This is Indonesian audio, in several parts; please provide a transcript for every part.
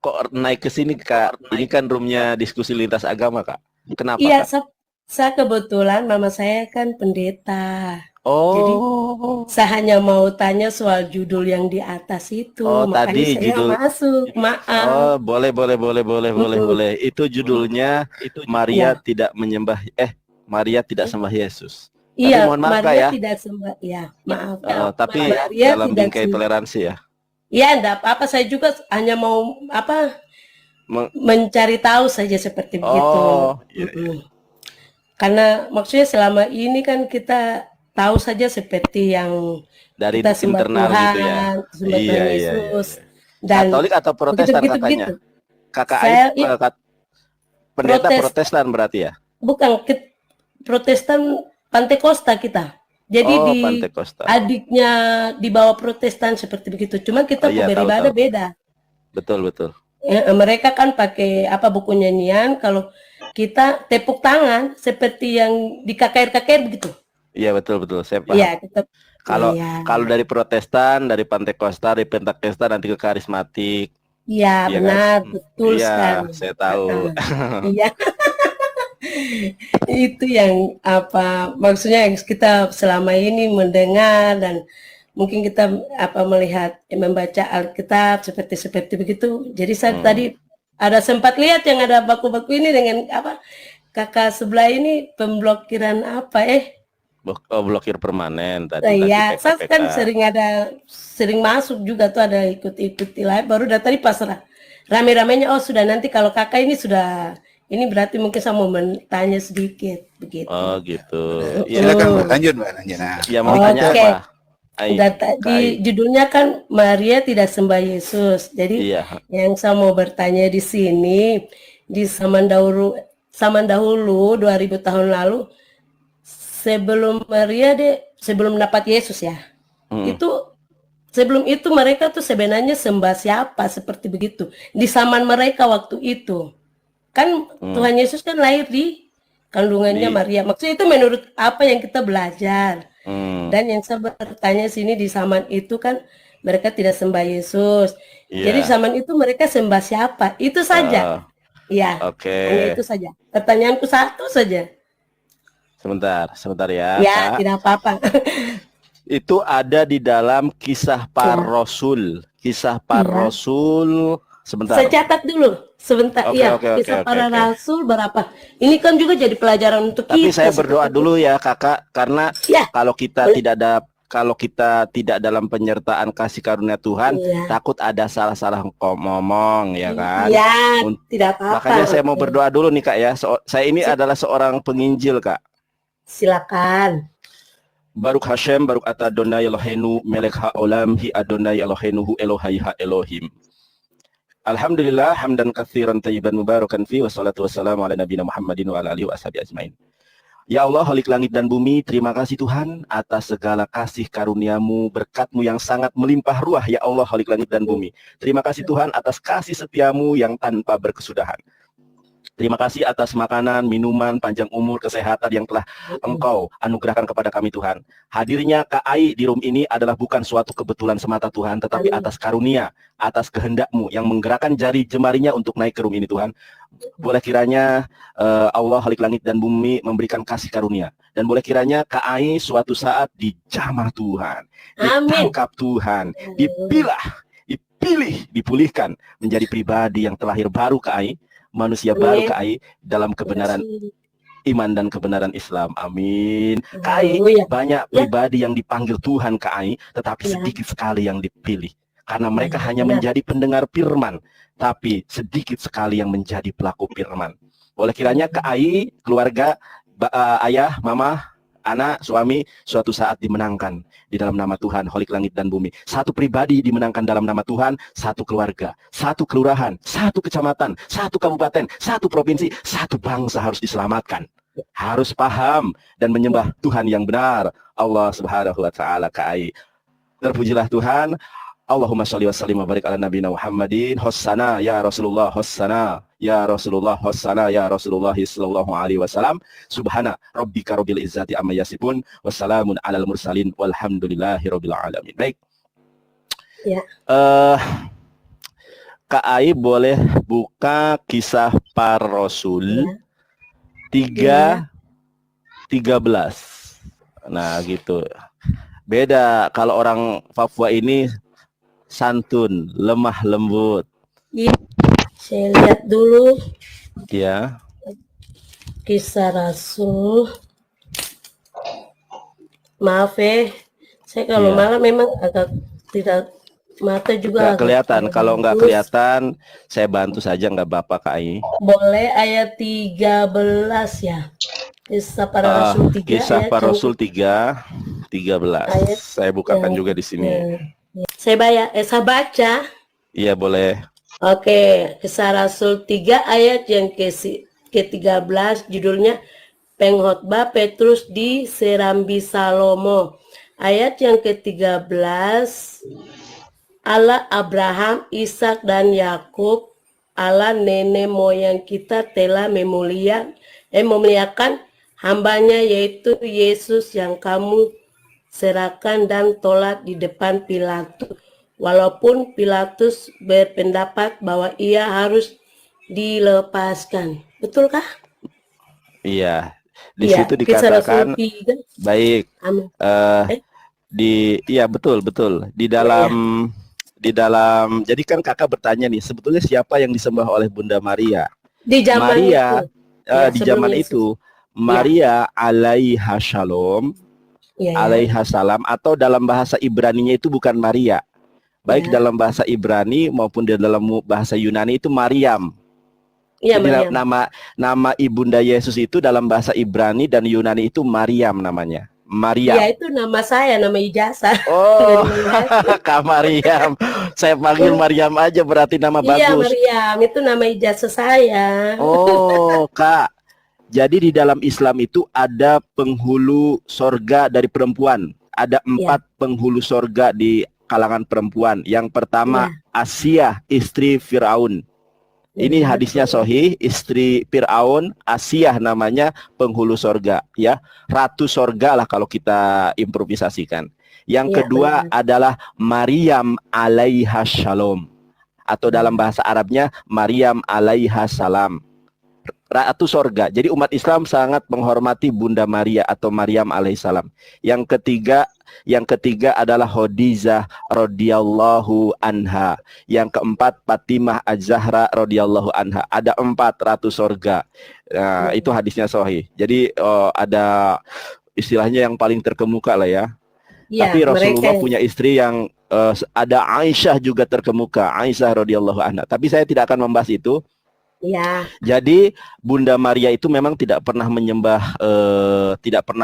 kok naik ke sini Kak? Ini kan roomnya diskusi lintas agama Kak. Kenapa Iya, Kak? saya kebetulan mama saya kan pendeta. Jadi Oh, saya hanya mau tanya soal judul yang di atas oh itu, tadi makanya saya judul. masuk. Oh, Maaf. boleh, boleh, boleh, boleh, boleh, Mm-mm. boleh. Itu judulnya Maria Ya, tidak menyembah, Maria tidak sembah Yesus. Tapi iya, mohon maaf Kak Maria ya, tidak sembah. Ya, maaf. tapi Maria dalam tidak bingkai sembah. toleransi ya. Ya, enggak apa-apa. Saya juga hanya mau Meng- mencari tahu saja seperti begitu. oh, iya, iya. Mm-mm. Karena maksudnya selama ini kan kita tahu saja seperti yang Dari kita sembah internal gitu ya. Tuhan, sembah Iya, Tuhan iya, iya, Yesus, iya. dan Katolik atau Protestan begitu-begitu kakaknya? begitu. Kakak Aib Saya pendeta protes, Protestan berarti ya? bukan Protestan Pantekosta kita. Jadi Oh, di Pantekosta. adiknya di bawah Protestan seperti begitu. Cuman Oh kita iya, tahu, beribadah tahu. beda. Betul, betul. Mereka kan pakai apa buku nyanyian, kalau kita tepuk tangan seperti yang di KKR-KKR begitu. Iya, betul, betul. Saya Iya, paham. tetap. Kalau Iya, kalau dari Protestan, dari Pantekosta, dari Pentakosta nanti ke karismatik, iya iya kan? benar, betul Iya, sekali. saya tahu. Heeh. Iya, itu yang apa maksudnya yang kita selama ini mendengar, dan mungkin kita apa melihat membaca Alkitab seperti seperti begitu. Jadi saya Hmm. tadi ada sempat lihat yang ada baku-baku ini dengan apa kakak sebelah ini pemblokiran apa Oh, blokir permanen tadi ya saya PKPK. kan sering masuk juga tuh, ada ikut-ikuti live baru dari tadi pas rame-ramenya, oh sudah, nanti kalau kakak ini sudah ini berarti mungkin saya mau bertanya sedikit Oh, begitu. gitu. Iya. Silakan Mbak, lanjut Mbak Ranjana. Ya mau tanya Oke, apa? Aib, udah Kak Aib. tadi judulnya kan Maria tidak sembah Yesus. Jadi Iya. yang saya mau bertanya di sini, di zaman dahulu 2000 tahun lalu, sebelum mendapat Yesus ya. Hmm. Itu sebelum itu mereka tuh sebenarnya sembah siapa seperti begitu. Di zaman mereka waktu itu. Kan Tuhan Yesus kan lahir di kandungannya Di Maria. Maksudnya itu menurut apa yang kita belajar. hmm. Dan yang saya bertanya sini, di zaman itu kan mereka tidak sembah Yesus. Jadi Iya. zaman itu mereka sembah siapa? Itu saja. Eh, Ya, oke. hanya itu saja. Pertanyaanku satu saja. Sebentar, sebentar ya, Ya, Kak. tidak apa-apa. Itu ada di dalam kisah para Ya, rasul. Kisah para iya. rasul. Sebentar. Saya catat dulu sebentar. Oke, Iya, oke, oke, kisah oke, para oke. rasul berapa? Ini kan juga jadi pelajaran untuk Tapi kita saya berdoa seperti itu. dulu ya, Kakak, karena Ya, kalau kita boleh. tidak ada kalau kita tidak dalam penyertaan kasih karunia Tuhan, Iya. takut ada salah-salah ngomong, ya kan? Iya, Un- tidak apa-apa. Makanya saya mau Oke. berdoa dulu nih, Kak ya. Saya ini adalah seorang penginjil, Kak. Silakan. Baruk Hashem, Baruk Ata Adonai Eloheinu, Melek Ha'olam, Hi Adonai Eloheinu, Hu Elohai Ha Elohim. Alhamdulillah, hamdan katsiran tayyiban mubarakan fi, wassalatu wassalamu ala nabiyina Muhammadin wa ala alihi wa ashabihi ajmain. Ya Allah, Khalik langit dan bumi, terima kasih Tuhan atas segala kasih karuniamu, berkatmu yang sangat melimpah ruah, ya Allah, Khalik langit dan bumi. Terima kasih Tuhan atas kasih setiamu yang tanpa berkesudahan. Terima kasih atas makanan, minuman, panjang umur, kesehatan yang telah Engkau anugerahkan kepada kami Tuhan. Hadirnya Kak Ai di room ini adalah bukan suatu kebetulan semata Tuhan, tetapi Amin. atas karunia, atas kehendak-Mu yang menggerakkan jari jemarinya untuk naik ke room ini Tuhan. Boleh kiranya Allah Khalik langit dan bumi memberikan kasih karunia. Dan boleh kiranya Kak Ai suatu saat dijamah Tuhan, Amin. ditangkap Tuhan, dipilih, dipulihkan menjadi pribadi yang terlahir baru Kak Ai, manusia baru Amin. Kak Ai dalam kebenaran iman dan kebenaran Islam. Amin. Kak Ai, Haleluya. banyak Ya. pribadi yang dipanggil Tuhan Kak Ai, tetapi Ya. sedikit sekali yang dipilih. Karena mereka Ya, hanya benar. menjadi pendengar firman, tapi sedikit sekali yang menjadi pelaku firman. Oleh kiranya Kak Ai, keluarga, ayah, mama, anak, suami, suatu saat dimenangkan di dalam nama Tuhan, Khalik langit dan bumi. Satu pribadi dimenangkan dalam nama Tuhan, satu keluarga, satu kelurahan, satu kecamatan, satu kabupaten, satu provinsi, satu bangsa harus diselamatkan. Harus paham dan menyembah Tuhan yang benar, Allah Subhanahu wa taala. Kak Ai, terpujilah Tuhan. Allahumma sholli wa sallim wa barik ala nabiyina Muhammadin. Hossana ya Rasulullah, hossana ya Rasulullah, hossana ya Rasulullah sallallahu alaihi wasallam. Subhana rabbika rabbil izzati amma yasifun, wassalamun alal mursalin, walhamdulillahi rabbil alamin. Baik. Ya. Kak Ai boleh buka Kisah Para Rasul Ya. 3:13. Nah, gitu. Beda kalau orang Papua ini santun, lemah lembut. Iya. Saya lihat dulu Ya. Kisah Rasul. Maaf saya kalau Iya. malam memang agak tidak, mata juga Nggak agak kelihatan. Kalau nggak bagus. kelihatan, saya bantu saja, nggak apa-apa Kak Ai. Boleh ayat 13 ya. Kisah Para Rasul 3 Kisah ayat Para yang Rasul 3:13. ayat Saya bukakan yang juga di sini. saya baca. Iya, boleh. Oke, Kisah Rasul 3 ayat yang ke-13 judulnya Pengkhotbah Petrus di Serambi Salomo. Ayat yang ke-13, Allah Abraham, Ishak dan Yakub, Allah nenek moyang kita telah memuliakan hambanya yaitu Yesus yang kamu serahkan dan tolak di depan Pilatus. Walaupun Pilatus berpendapat bahwa ia harus dilepaskan. Betulkah? Iya. Di Iya, situ Kisah Rasul dikatakan 3. baik. Amin. Iya, betul. Di Ya. dalam jadi kan kakak bertanya nih, sebetulnya siapa yang disembah oleh Bunda Maria? Di zaman itu. Maria, Ya, di sebelum zaman Yesus. itu Ya. Maria alaiha shalom, Ya, ya. alaiha salam, atau dalam bahasa Ibraninya itu bukan Maria. Baik Ya. dalam bahasa Ibrani maupun di dalam bahasa Yunani itu Maryam. Ya, Jadi Maryam. nama ibunda Yesus itu dalam bahasa Ibrani dan Yunani itu Maryam namanya. Maryam. Ya, itu nama saya, nama ijazah. Oh, Kak Maryam. Saya panggil Maryam aja berarti nama Iya, bagus. Maryam, itu nama ijazah saya. Oh, Kak. Jadi di dalam Islam itu ada penghulu sorga dari perempuan. Ada 4 penghulu sorga di kalangan perempuan. Yang pertama Asia, istri Firaun. Ini hadisnya sahih, istri Fir'aun, Asiyah namanya, penghulu sorga, ya, ratu sorga lah kalau kita improvisasikan. Yang kedua adalah Maryam alaiha shalom, atau dalam bahasa Arabnya Maryam alaiha salam, ratu sorga. Jadi umat Islam sangat menghormati Bunda Maria atau Maryam alaihissalam. Yang ketiga adalah Khadijah radhiyallahu anha. Yang keempat Fatimah Az-Zahra radhiyallahu anha. Ada 4 ratu sorga. Nah, itu hadisnya sahih. Jadi ada istilahnya yang paling terkemuka lah ya. Tapi Rasulullah punya istri yang ada Aisyah juga terkemuka, Aisyah radhiyallahu anha. Tapi saya tidak akan membahas itu. Ya. Jadi Bunda Maria itu memang tidak pernah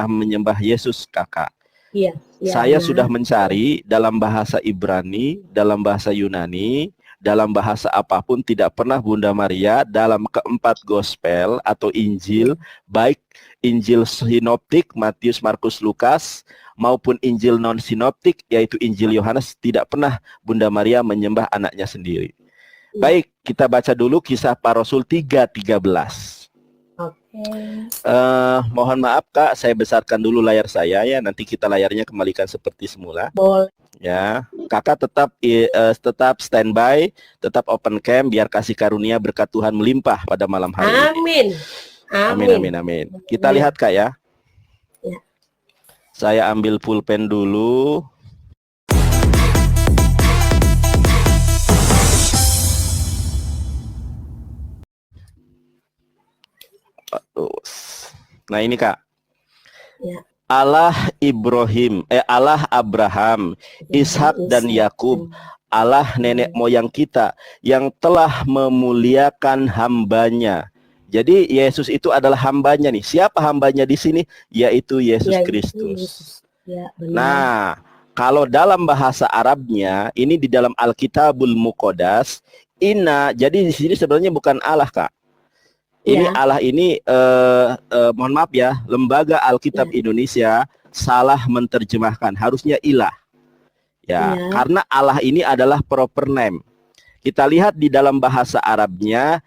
menyembah Yesus, kakak. Iya. Saya sudah mencari dalam bahasa Ibrani, dalam bahasa Yunani, dalam bahasa apapun tidak pernah Bunda Maria dalam keempat gospel atau Injil, baik Injil sinoptik Matius, Markus, Lukas maupun Injil non sinoptik yaitu Injil Yohanes, tidak pernah Bunda Maria menyembah anaknya sendiri. Baik, kita baca dulu Kisah Para Rasul 3:13. Oke. Mohon maaf Kak, saya besarkan dulu layar saya ya. Nanti kita layarnya kembalikan seperti semula. Boleh. Ya, kakak tetap standby, tetap open cam biar kasih karunia berkat Tuhan melimpah pada malam hari ini. Amin. Kita lihat Kak ya. Ya. Saya ambil pulpen dulu. Nah ini Kak. Ya. Allah Abraham, Ishak dan Yakub, Allah nenek moyang kita yang telah memuliakan hambanya. Jadi Yesus itu adalah hambanya nih. Siapa hambanya di sini? Yaitu Yesus Kristus. Ya, benar. Nah, kalau dalam bahasa Arabnya, ini di dalam Alkitabul Muqaddas, Inna, jadi di sini sebenarnya bukan Allah Kak. Ini Allah ini, mohon maaf ya, Lembaga Alkitab Indonesia salah menerjemahkan, harusnya ilah. Ya, karena Allah ini adalah proper name. Kita lihat di dalam bahasa Arabnya,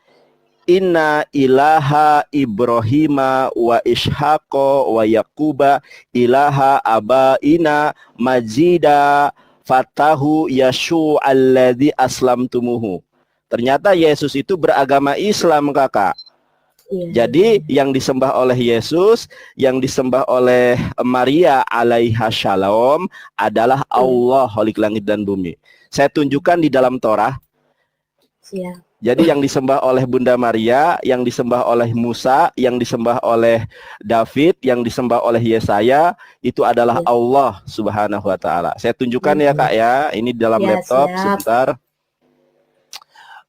Inna ilaha Ibrahima wa Ishaqo wa Yaquba ilaha abaina majida fatahu yashu alladhi aslamtumuhu. Ternyata Yesus itu beragama Islam, Kakak. Iya. Jadi yang disembah oleh Yesus, yang disembah oleh Maria alaiha shalom adalah Allah, Holik langit dan bumi. Saya tunjukkan di dalam Torah. Siap. Jadi yang disembah oleh Bunda Maria, yang disembah oleh Musa, yang disembah oleh David, yang disembah oleh Yesaya, itu adalah Allah Subhanahu wa Ta'ala. Saya tunjukkan ya, Kak, ya. Ini dalam Ya, laptop, siap. sebentar.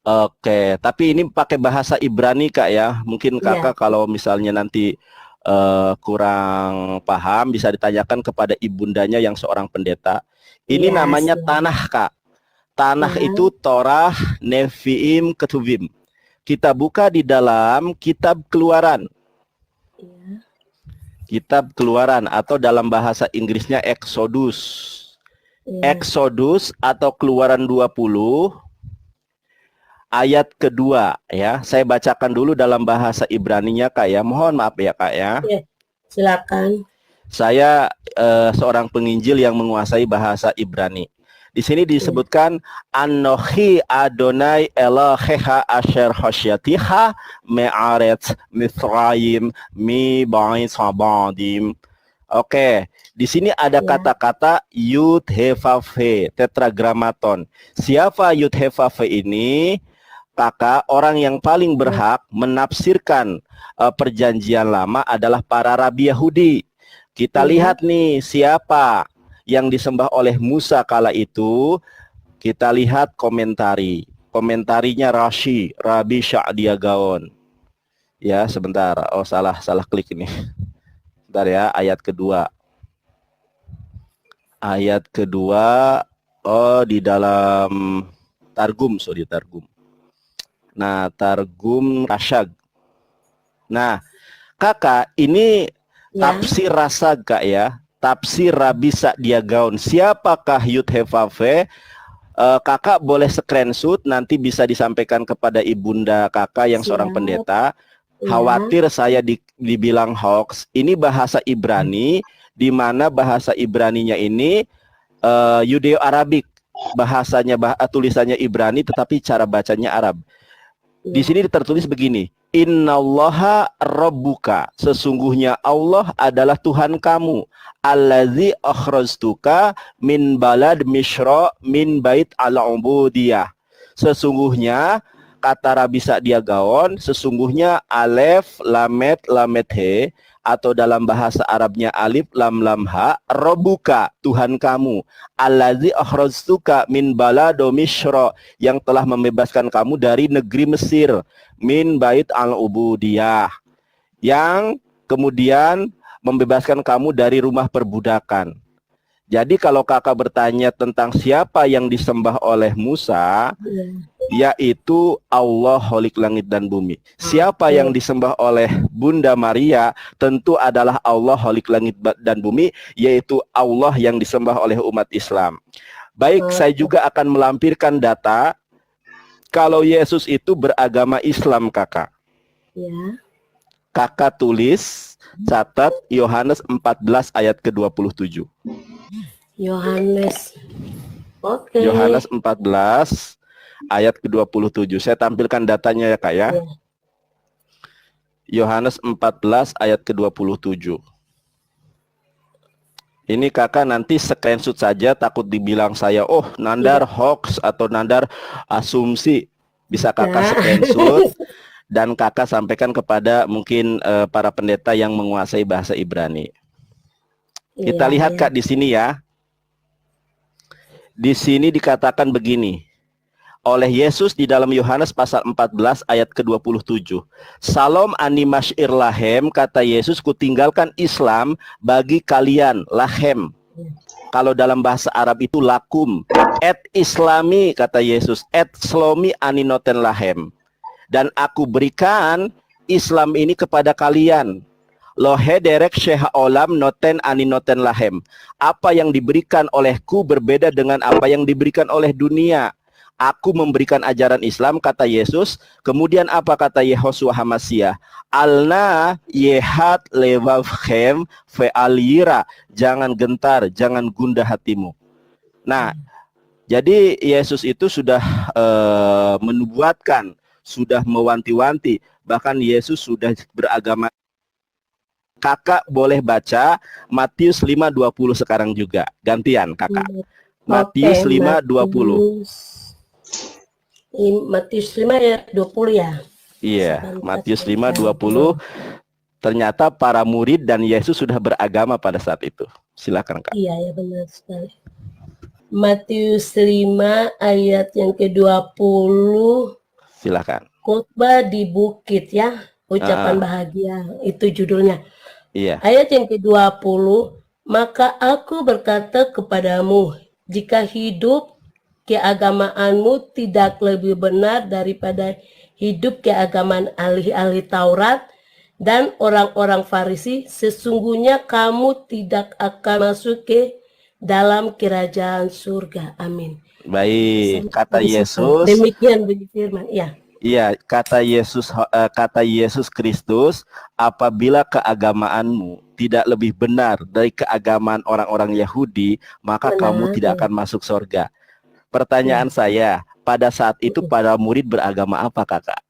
Oke, tapi ini pakai bahasa Ibrani, Kak, ya. Mungkin Kakak kalau misalnya nanti kurang paham, bisa ditanyakan kepada ibundanya yang seorang pendeta. Ini Ya, namanya siap. tanah, Kak. Tanah Ya. itu Torah, Nevi'im, Ketuvim. Kita buka di dalam kitab Keluaran. Ya. Kitab Keluaran atau dalam bahasa Inggrisnya Exodus. Ya. Exodus atau Keluaran 20 ayat kedua ya. Saya bacakan dulu dalam bahasa Ibraninya, Kak, ya. Mohon maaf ya, Kak, ya. Ya, silakan. Saya seorang penginjil yang menguasai bahasa Ibrani. Di sini disebutkan Anochi Adonai Elohecha asher hosyatiha me'aretz Mithraim mi ba'is habadim. Oke, di sini ada kata-kata Yud He Vav He, tetragramaton. Siapa Yud He Vav He ini? Kakak, orang yang paling berhak menafsirkan perjanjian lama adalah para rabi Yahudi. Kita lihat nih siapa yang disembah oleh Musa kala itu. Kita lihat komentarinya Rashi, Rabi Sya'dia Gaon. Ya, sebentar. Oh, salah klik ini. Bentar ya, ayat kedua. Ayat kedua, oh di dalam Targum, Targum. Nah, Targum Rasyag. Nah, Kakak, ini tafsir Rasag, Kak, ya. Tafsir Rabi Sya'dia Gaon. Siapakah Yud He Vav He? Kakak boleh screenshot, nanti bisa disampaikan kepada ibunda kakak yang seorang pendeta. Khawatir saya dibilang hoax. Ini bahasa Ibrani, di mana bahasa Ibraninya ini Yudeo-Arabik. Bahasanya tulisannya Ibrani, tetapi cara bacanya Arab. Di sini tertulis begini, Innallaha rabbuka, sesungguhnya Allah adalah Tuhan kamu, allazi akhrajtuka min balad Misra min bait al-ubudiyah. Sesungguhnya, kata Rabi Sya'dia Gaon, sesungguhnya alef lamet lamet he, atau dalam bahasa Arabnya alif lam lam ha, rabbuka, Tuhan kamu, allazi akhrajtuka min balado Misra, yang telah membebaskan kamu dari negeri Mesir, min bait al-ubudiyah, yang kemudian membebaskan kamu dari rumah perbudakan. Jadi kalau kakak bertanya tentang siapa yang disembah oleh Musa, yaitu Allah, Holik langit dan bumi. Siapa yang disembah oleh Bunda Maria tentu adalah Allah, Holik langit dan bumi, yaitu Allah yang disembah oleh umat Islam. Baik, saya juga akan melampirkan data kalau Yesus itu beragama Islam, kakak. Ya. Kakak tulis, catat Yohanes 14 ayat ke-27. Yohanes. Oke. Yohanes 14 ayat ke-27. Saya tampilkan datanya ya, Kak, ya. Yohanes 14 ayat ke-27. Ini kakak nanti screenshot saja, takut dibilang saya, oh nandar hoax atau nandar asumsi. Bisa kakak screenshot dan kakak sampaikan kepada mungkin para pendeta yang menguasai bahasa Ibrani. Kita lihat, Kak, di sini ya. Di sini dikatakan begini. Oleh Yesus di dalam Yohanes pasal 14 ayat ke-27. Salom animashir lahem, kata Yesus, kutinggalkan Islam bagi kalian, lahem. Kalau dalam bahasa Arab itu lakum. Et islami, kata Yesus, et slomi aninoten lahem. Dan aku berikan Islam ini kepada kalian. Lohe derek syekh olam noten aninoten lahem. Apa yang diberikan olehku berbeda dengan apa yang diberikan oleh dunia. Aku memberikan ajaran Islam, kata Yesus. Kemudian apa kata Yehoshua Hamasyah? Alna yehat levavchem fe'alira. Jangan gentar, jangan gundah hatimu. Nah, Jadi Yesus itu sudah menubuatkan, sudah mewanti-wanti, bahkan Yesus sudah beragama. Kakak boleh baca Matius 5:20 sekarang juga. Gantian kakak. Matius 5:20. Matius 5 ayat 20 ya. Iya, Matius 5:20. Ternyata para murid dan Yesus sudah beragama pada saat itu. Silakan Kak. Iya, ya benar sekali. Matius 5 ayat yang ke-20. Silakan. Khotbah di bukit ya, ucapan bahagia, itu judulnya. Iya. Ayat yang ke-20, maka aku berkata kepadamu, jika hidup keagamaanmu tidak lebih benar daripada hidup keagamaan ahli-ahli Taurat dan orang-orang Farisi, sesungguhnya kamu tidak akan masuk ke dalam kerajaan surga. Amin. Baik, kata Yesus. Demikian bunyi firman. Ya. Iya, kata Yesus Kristus, apabila keagamaanmu tidak lebih benar dari keagamaan orang-orang Yahudi, maka kamu tidak akan masuk surga. Pertanyaan saya, pada saat itu para murid beragama apa, Kakak?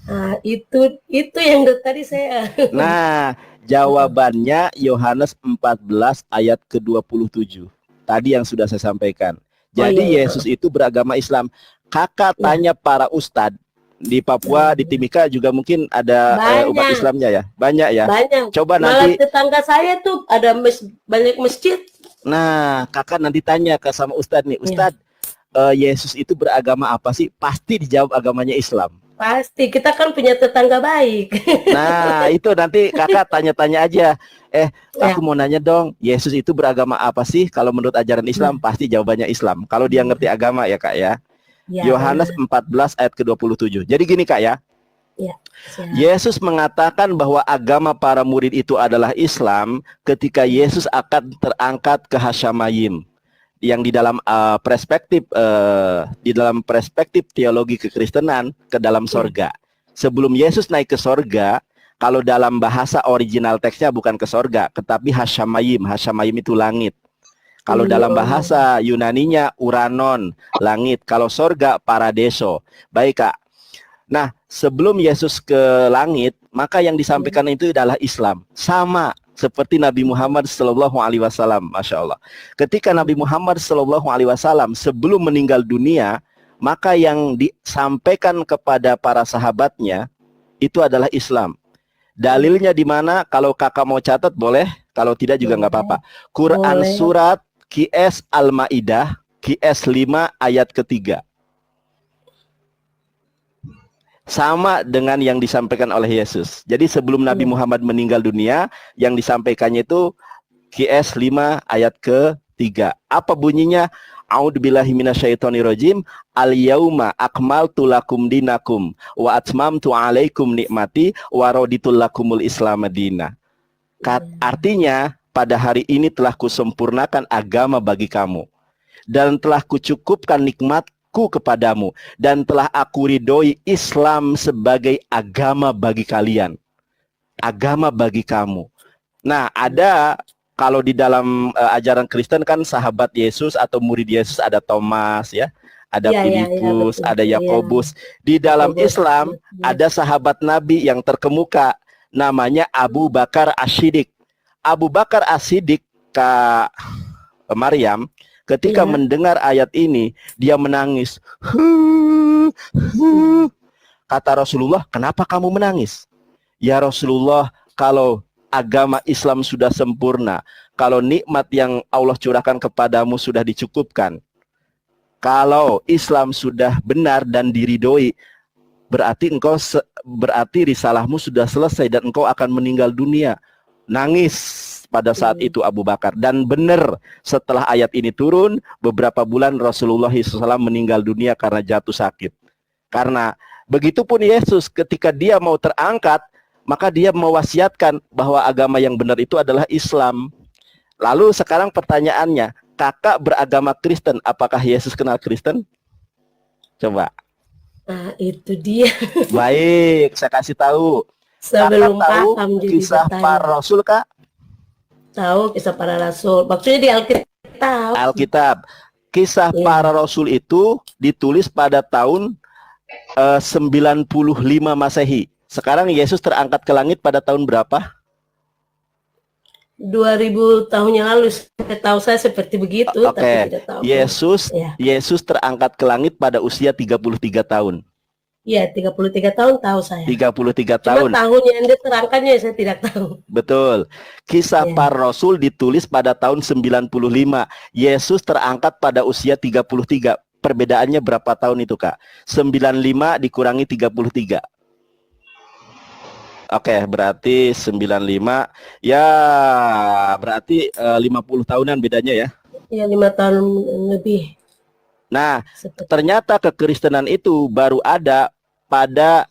Nah, itu yang tadi saya. Nah, jawabannya Yohanes 14 ayat ke-27. Tadi yang sudah saya sampaikan. Jadi Yesus itu beragama Islam. Kakak tanya para ustadz di Papua, di Timika juga mungkin ada umat Islamnya ya. Banyak ya. Banyak. Coba malah nanti tetangga saya tuh ada banyak masjid. Nah, kakak nanti tanya ke sama ustadz nih, Ustadz, Yesus itu beragama apa sih? Pasti dijawab agamanya Islam. Pasti, kita kan punya tetangga baik. Nah, itu nanti kakak tanya-tanya aja. Aku mau nanya dong, Yesus itu beragama apa sih? Kalau menurut ajaran Islam, pasti jawabannya Islam. Kalau dia ngerti agama ya Kak ya. Yohanes 14 ayat ke-27. Jadi gini Kak ya. Yesus mengatakan bahwa agama para murid itu adalah Islam ketika Yesus akan terangkat ke Hasyamayim. Yang di dalam perspektif teologi kekristenan ke dalam sorga. Sebelum Yesus naik ke sorga, kalau dalam bahasa original teksnya bukan ke sorga, tetapi Hasyamayim. Hasyamayim itu langit. Kalau dalam bahasa Yunaninya Uranon, langit. Kalau sorga, Paradeso. Baik Kak. Nah, sebelum Yesus ke langit, maka yang disampaikan itu adalah Islam. Sama seperti Nabi Muhammad SAW, Masya Allah. Ketika Nabi Muhammad SAW sebelum meninggal dunia, maka yang disampaikan kepada para sahabatnya itu adalah Islam. Dalilnya di mana? Kalau kakak mau catat boleh, kalau tidak juga nggak apa-apa. Quran surat QS Al-Maidah, QS 5 ayat ketiga. Sama dengan yang disampaikan oleh Yesus. Jadi sebelum Nabi Muhammad meninggal dunia, yang disampaikannya itu QS 5 ayat ke-3. Apa bunyinya? A'udzubillahi minasyaitonirrajim. Al-yauma akmaltu lakum dinakum wa atmamtu 'alaikum nikmati wa raditu lakumul Islam madina. Artinya, pada hari ini telah kusempurnakan agama bagi kamu dan telah kucukupkan nikmat kepadamu dan telah aku ridhoi Islam sebagai agama bagi kalian, agama bagi kamu. Nah, ada kalau di dalam ajaran Kristen kan sahabat Yesus atau murid Yesus ada Thomas ya, ada Filipus, ada Yakobus. Di dalam Islam ada sahabat Nabi yang terkemuka namanya Abu Bakar As-Siddiq. Abu Bakar As-Siddiq, Kak Maryam, ketika mendengar ayat ini, dia menangis. Kata Rasulullah, kenapa kamu menangis? Ya Rasulullah, kalau agama Islam sudah sempurna, kalau nikmat yang Allah curahkan kepadamu sudah dicukupkan, kalau Islam sudah benar dan diridhoi, berarti risalahmu sudah selesai dan engkau akan meninggal dunia. Nangis pada saat itu Abu Bakar. Dan benar, setelah ayat ini turun, beberapa bulan Rasulullah SAW meninggal dunia karena jatuh sakit. Karena begitupun Yesus ketika dia mau terangkat, maka dia mewasiatkan bahwa agama yang benar itu adalah Islam. Lalu sekarang pertanyaannya, kakak beragama Kristen, apakah Yesus kenal Kristen? Coba. Nah, itu dia. Baik, saya kasih tahu. Sebelum kakak tahu paham jadi kisah para Rasul, Kak? Tahu kisah para Rasul. Maksudnya di Alkitab. Alkitab. Kisah Iya. Para Rasul itu ditulis pada tahun 95 Masehi. Sekarang Yesus terangkat ke langit pada tahun berapa? 2000 tahun yang lalu, setahu saya seperti begitu, tapi Oke, tidak tahu. Yesus Ya, Yesus terangkat ke langit pada usia 33 tahun. iya 33 tahun tahu saya. 33 Cuma tahun. tahun yang dia terangkannya saya tidak tahu. Betul. Kisah Ya. Para Rasul ditulis pada tahun 95. Yesus terangkat pada usia 33. Perbedaannya berapa tahun itu, Kak? 95 dikurangi 33. Oke, berarti 95. Ya, berarti 50 tahunan bedanya ya. Ya 5 tahun lebih. Nah, Seperti ternyata kekristenan itu baru ada pada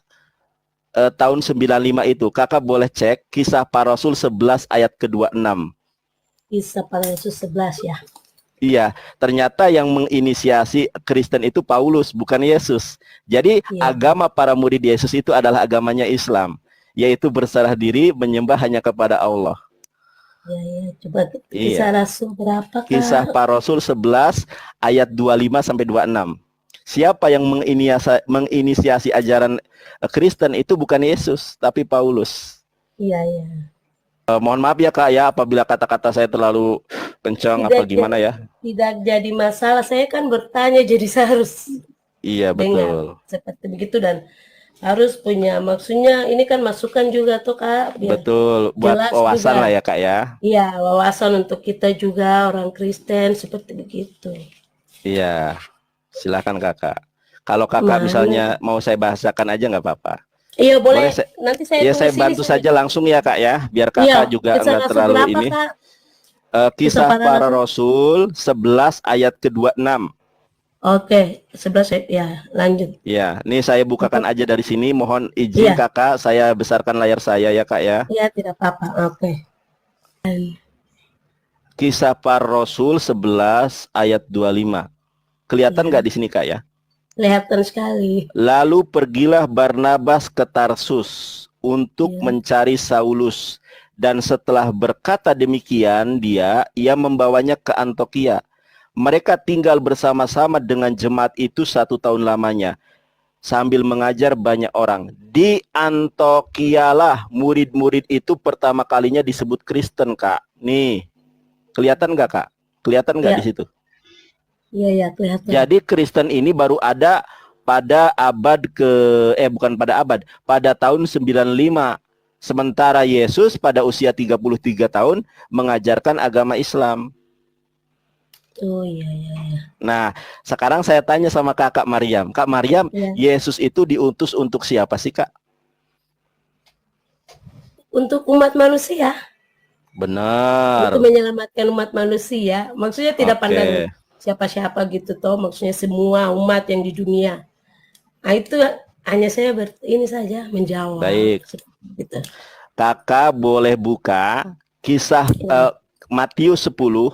tahun 95 itu. Kakak boleh cek Kisah Para Rasul 11 ayat ke-26. Kisah Para Rasul 11 ya. Iya, ternyata yang menginisiasi Kristen itu Paulus, bukan Yesus. Jadi Iya. agama para murid Yesus itu adalah agamanya Islam, yaitu berserah diri menyembah hanya kepada Allah. Ya, coba Iya. Kisah Rasul berapa, Kak? Kisah Para Rasul 11 ayat 25 sampai 26. Siapa yang menginisiasi ajaran Kristen itu bukan Yesus, tapi Paulus. Iya, iya. Mohon maaf ya Kak ya, apabila kata-kata saya terlalu kencang apa gimana ya. Tidak jadi masalah, saya kan bertanya jadi saya harus Iya, betul. dengar seperti begitu, dan harus punya, maksudnya ini kan masukan juga tuh Kak, biar Betul, buat jelas wawasan juga. lah ya Kak ya. Iya, wawasan untuk kita juga orang Kristen seperti begitu. Iya, silakan Kakak. Kalau Kakak Mana? misalnya mau saya bahasakan aja nggak apa-apa. Iya boleh, Boleh nanti saya Ya tunggu saya sini, bantu saya- saja langsung ya Kak ya, biar Kakak Iya, juga Kisah nggak Rasul terlalu berapa, ini. Kak? Kisah Para Para Rasul 11 ayat ke-26. Oke, 11 ya, lanjut. Ya, ini saya bukakan aja dari sini. Mohon izin Iya. Kakak, saya besarkan layar saya ya Kak ya. Iya, tidak apa-apa. Oke. Kisah Para Rasul 11 ayat 25. Kelihatan Iya. nggak di sini Kak ya? Kelihatan sekali. Lalu pergilah Barnabas ke Tarsus untuk Iya. mencari Saulus. Dan setelah berkata demikian ia membawanya ke Antioquia. Mereka tinggal bersama-sama dengan jemaat itu 1 tahun lamanya, sambil mengajar banyak orang. Di Antioquialah murid-murid itu pertama kalinya disebut Kristen, Kak. Nih, kelihatan nggak Kak? Kelihatan nggak Iya. di situ? Iya, kelihatan. Jadi Kristen ini baru ada pada pada tahun 95. Sementara Yesus pada usia 33 tahun mengajarkan agama Islam. Oh iya. Nah, sekarang saya tanya sama Kak Mariam. Kak Mariam, Iya. Yesus itu diutus untuk siapa sih, Kak? Untuk umat manusia, Benar. untuk menyelamatkan umat manusia. Maksudnya tidak Oke. pandang siapa-siapa gitu toh, maksudnya semua umat yang di dunia. Nah, itu hanya saya ini saja menjawab. Baik. Gitu. Kakak boleh buka kisah Matius 10.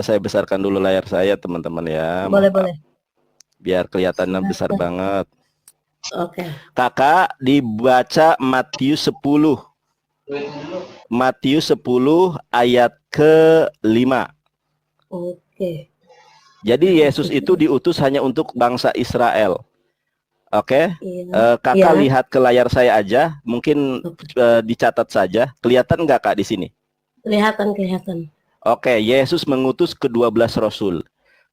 Saya besarkan dulu layar saya, teman-teman ya. Boleh. Biar kelihatannya besar banget. Oke. Kakak dibaca Matius 10. Matius 10 ayat ke-5. Oke. Jadi Yesus itu diutus hanya untuk bangsa Israel. Oke. Iya. Kakak Iya. lihat ke layar saya aja, mungkin dicatat saja. Kelihatan nggak Kak di sini? Kelihatan. Oke, Yesus mengutus ke-12 rasul.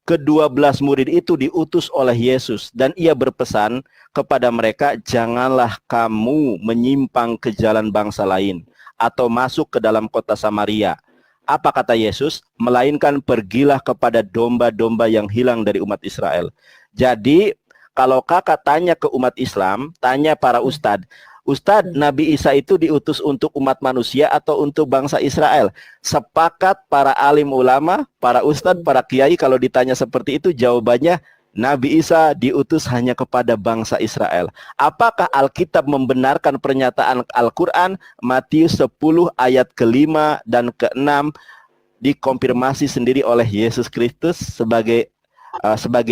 Ke-12 murid itu diutus oleh Yesus dan ia berpesan kepada mereka, janganlah kamu menyimpang ke jalan bangsa lain atau masuk ke dalam kota Samaria. Apa kata Yesus? Melainkan pergilah kepada domba-domba yang hilang dari umat Israel. Jadi kalau kakak tanya ke umat Islam, tanya para ustadz, Nabi Isa itu diutus untuk umat manusia atau untuk bangsa Israel? Sepakat para alim ulama, para ustadz, para kiai, kalau ditanya seperti itu jawabannya Nabi Isa diutus hanya kepada bangsa Israel. Apakah Alkitab membenarkan pernyataan Al-Quran? Matius 10 ayat ke-5 dan ke-6 dikonfirmasi sendiri oleh Yesus Kristus sebagai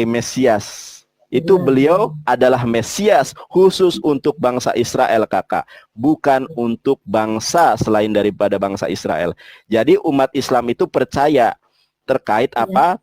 Mesias. Itu Ya. beliau adalah Mesias khusus untuk bangsa Israel, kakak, bukan untuk bangsa selain daripada bangsa Israel. Jadi umat Islam itu percaya terkait Ya. apa?